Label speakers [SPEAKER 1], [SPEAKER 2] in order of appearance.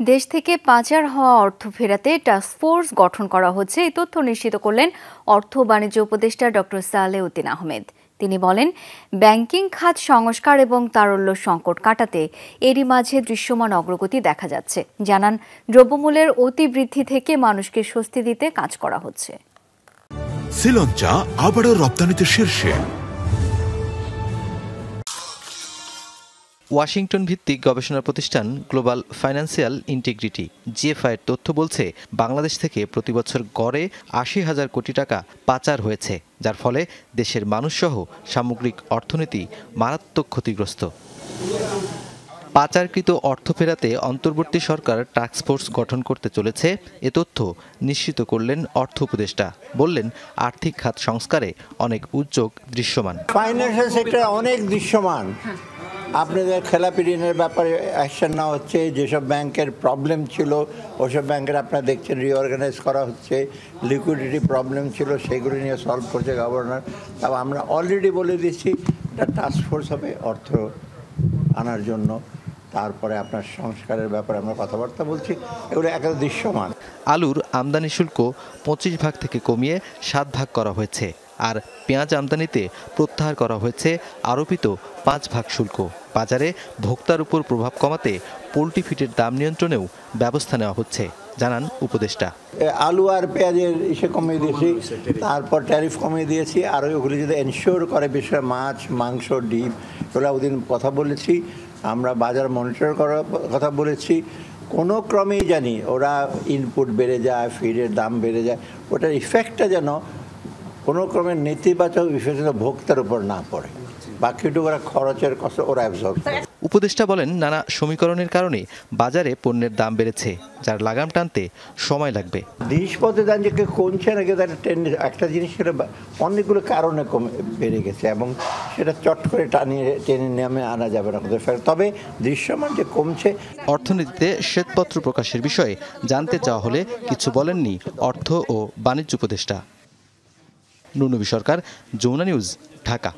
[SPEAKER 1] দেশ থেকে পাচার হওয়া অর্থ ফেরাতে টাস্কফোর্স গঠন করা হচ্ছে, এই তথ্য নিশ্চিত করলেন অর্থ ও বাণিজ্য উপদেষ্টা ডক্টর সালেউদ্দিন আহমেদ। তিনি বলেন, ব্যাংকিং খাত সংস্কার এবং তারল্য সংকট কাটাতে এরই মাঝে দৃশ্যমান অগ্রগতি দেখা যাচ্ছে। জানান, দ্রব্যমূল্যের অতি বৃদ্ধি থেকে মানুষকে স্বস্তি দিতে কাজ করা হচ্ছে।
[SPEAKER 2] শ্রীলঙ্কা আবারও রপ্তানিতে শীর্ষে।
[SPEAKER 3] ওয়াশিংটন ভিত্তিক গবেষণা প্রতিষ্ঠান গ্লোবাল ফাইন্যান্সিয়াল ইন্টিগ্রিটি জিএফআইয়ের তথ্য বলছে, বাংলাদেশ থেকে প্রতিবছর গড়ে ৮০,০০০ কোটি টাকা পাচার হয়েছে, যার ফলে দেশের মানুষসহ সামগ্রিক অর্থনীতি মারাত্মক ক্ষতিগ্রস্ত। পাচারকৃত অর্থ ফেরাতে অন্তর্বর্তী সরকার টাস্কফোর্স গঠন করতে চলেছে, এ তথ্য নিশ্চিত করলেন অর্থ উপদেষ্টা। বললেন, আর্থিক খাত সংস্কারে অনেক উদ্যোগ দৃশ্যমান।
[SPEAKER 4] ফাইন্যান্সিয়াল সেক্টর অনেক দৃশ্যমান। আপনাদের খেলাপি ঋণের ব্যাপারে অ্যাকশন নেওয়া হচ্ছে। যেসব ব্যাংকের প্রবলেম ছিল ওসব ব্যাংকের আপনারা দেখছেন রিঅর্গানাইজ করা হচ্ছে। লিকুইডিটি প্রবলেম ছিল সেগুলো নিয়ে সলভ করছে গভর্নর। তবে আমরা অলরেডি বলে দিচ্ছি একটা টাস্কফোর্স হবে অর্থ আনার জন্য। তারপরে আপনার সংস্কারের ব্যাপারে আমরা কথাবার্তা বলছি। এগুলো একটা দৃশ্যমান।
[SPEAKER 3] আলুর আমদানি শুল্ক ২৫ ভাগ থেকে কমিয়ে ৭ ভাগ করা হয়েছে, আর পেঁয়াজ আমদানিতে প্রত্যাহার করা হয়েছে আরোপিত ৫ ভাগ শুল্ক। বাজারে ভোক্তার উপর প্রভাব কমাতে পোলট্রি ফিটের দাম নিয়ন্ত্রণেও ব্যবস্থা নেওয়া হচ্ছে, জানান উপদেষ্টা।
[SPEAKER 4] আলু আর পেঁয়াজের ইসে কমিয়ে দিয়েছি, তারপর ট্যারিফ কমিয়ে দিয়েছি। আর ওগুলি যদি এনশিওর করে, বিশেষ করে মাছ, মাংস, ডিম, এগুলো ওদিন কথা বলেছি। আমরা বাজার মনিটর করার কথা বলেছি। কোনো ক্রমেই জানি ওরা ইনপুট বেড়ে যায়, ফিডের দাম বেড়ে যায়, ওটার ইফেক্টটা যেন কোনো ক্রমে নেতিবাচক বিশেষত ভোক্তার উপর না পড়ে। বাকিটুকু ওরা খরচের কষ্ট ওরা অ্যাবজর্ব।
[SPEAKER 3] উপদেষ্টা বলেন, নানা সমীকরণের কারণে বাজারে পণ্যের দাম বেড়েছে, যার লাগাম টানতে সময় লাগবে।
[SPEAKER 4] জিনিসপত্রের দাম যে কমছে না, কিন্তু একটা জিনিস সেটা অনেকগুলো কারণে বেড়ে গেছে এবং সেটা চট করে টেনে নেমে আনা যাবে না। তবে দৃশ্যমান যে কমছে।
[SPEAKER 3] অর্থনীতিতে শ্বেতপত্র প্রকাশের বিষয়ে জানতে চাওয়া হলে কিছু বলেননি অর্থ ও বাণিজ্য উপদেষ্টা। নুনবী সরকার, যমুনা নিউজ, ঢাকা।